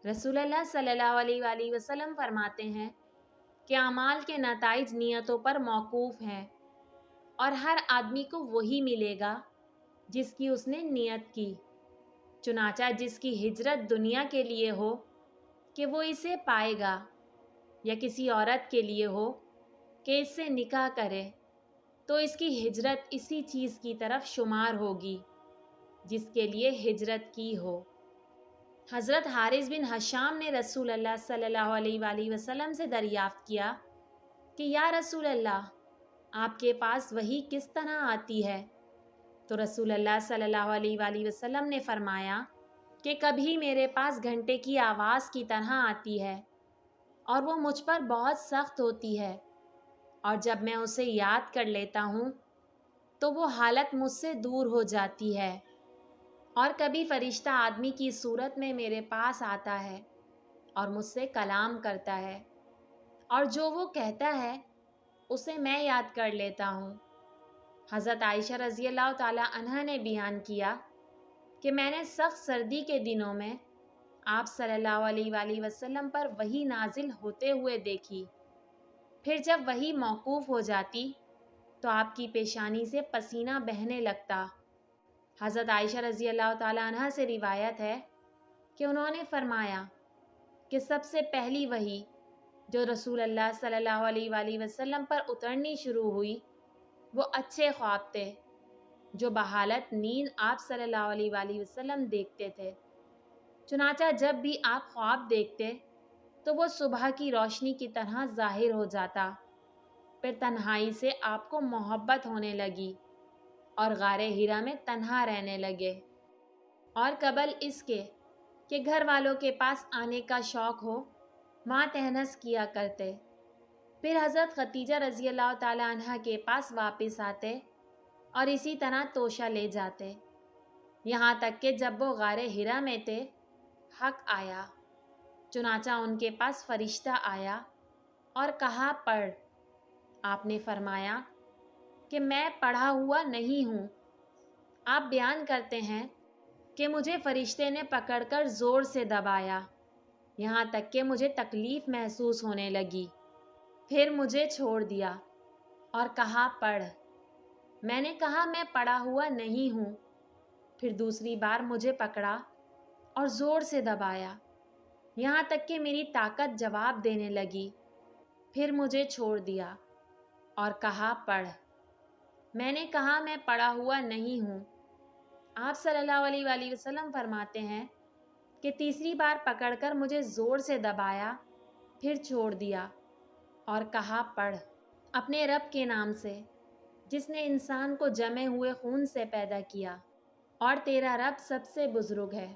رسول اللہ صلی اللہ علیہ وآلہ وسلم فرماتے ہیں کہ اعمال کے نتائج نیتوں پر موقوف ہیں اور ہر آدمی کو وہی ملے گا جس کی اس نے نیت کی۔ چنانچہ جس کی ہجرت دنیا کے لیے ہو کہ وہ اسے پائے گا، یا کسی عورت کے لیے ہو کہ اس سے نکاح کرے، تو اس کی ہجرت اسی چیز کی طرف شمار ہوگی جس کے لیے ہجرت کی ہو۔ حضرت حارث بن حشام نے رسول اللہ صلی اللہ علیہ وآلہ وسلم سے دریافت کیا کہ یا رسول اللہ، آپ کے پاس وحی کس طرح آتی ہے؟ تو رسول اللہ صلی اللہ علیہ وآلہ وسلم نے فرمایا کہ کبھی میرے پاس گھنٹے کی آواز کی طرح آتی ہے اور وہ مجھ پر بہت سخت ہوتی ہے، اور جب میں اسے یاد کر لیتا ہوں تو وہ حالت مجھ سے دور ہو جاتی ہے۔ اور کبھی فرشتہ آدمی کی صورت میں میرے پاس آتا ہے اور مجھ سے کلام کرتا ہے، اور جو وہ کہتا ہے اسے میں یاد کر لیتا ہوں۔ حضرت عائشہ رضی اللہ تعالی عنہا نے بیان کیا کہ میں نے سخت سردی کے دنوں میں آپ صلی اللہ علیہ وآلہ وسلم پر وحی نازل ہوتے ہوئے دیکھی، پھر جب وحی موقوف ہو جاتی تو آپ کی پیشانی سے پسینہ بہنے لگتا۔ حضرت عائشہ رضی اللہ تعالی عنہا سے روایت ہے کہ انہوں نے فرمایا کہ سب سے پہلی وحی جو رسول اللہ صلی اللہ علیہ وآلہ وسلم پر اترنی شروع ہوئی وہ اچھے خواب تھے جو بحالت نیند آپ صلی اللہ علیہ وآلہ وسلم دیکھتے تھے۔ چنانچہ جب بھی آپ خواب دیکھتے تو وہ صبح کی روشنی کی طرح ظاہر ہو جاتا، پھر تنہائی سے آپ کو محبت ہونے لگی اور غار حرا میں تنہا رہنے لگے، اور قبل اس کے کہ گھر والوں کے پاس آنے کا شوق ہو وہاں تہنس کیا کرتے، پھر حضرت خدیجہ رضی اللہ تعالی عنہا کے پاس واپس آتے اور اسی طرح توشہ لے جاتے، یہاں تک کہ جب وہ غار حرا میں تھے حق آیا، چنانچہ ان کے پاس فرشتہ آیا اور کہا پڑھ۔ آپ نے فرمایا کہ میں پڑھا ہوا نہیں ہوں۔ آپ بیان کرتے ہیں کہ مجھے فرشتے نے پکڑ کر زور سے دبایا یہاں تک کہ مجھے تکلیف محسوس ہونے لگی، پھر مجھے چھوڑ دیا اور کہا پڑھ۔ میں نے کہا میں پڑھا ہوا نہیں ہوں، پھر دوسری بار مجھے پکڑا اور زور سے دبایا یہاں تک کہ میری طاقت جواب دینے لگی، پھر مجھے چھوڑ دیا اور کہا پڑھ۔ میں نے کہا میں پڑھا ہوا نہیں ہوں۔ آپ صلی اللہ علیہ وآلہ وسلم فرماتے ہیں کہ تیسری بار پکڑ کر مجھے زور سے دبایا، پھر چھوڑ دیا اور کہا پڑھ، اپنے رب کے نام سے جس نے انسان کو جمے ہوئے خون سے پیدا کیا، اور تیرا رب سب سے بزرگ ہے۔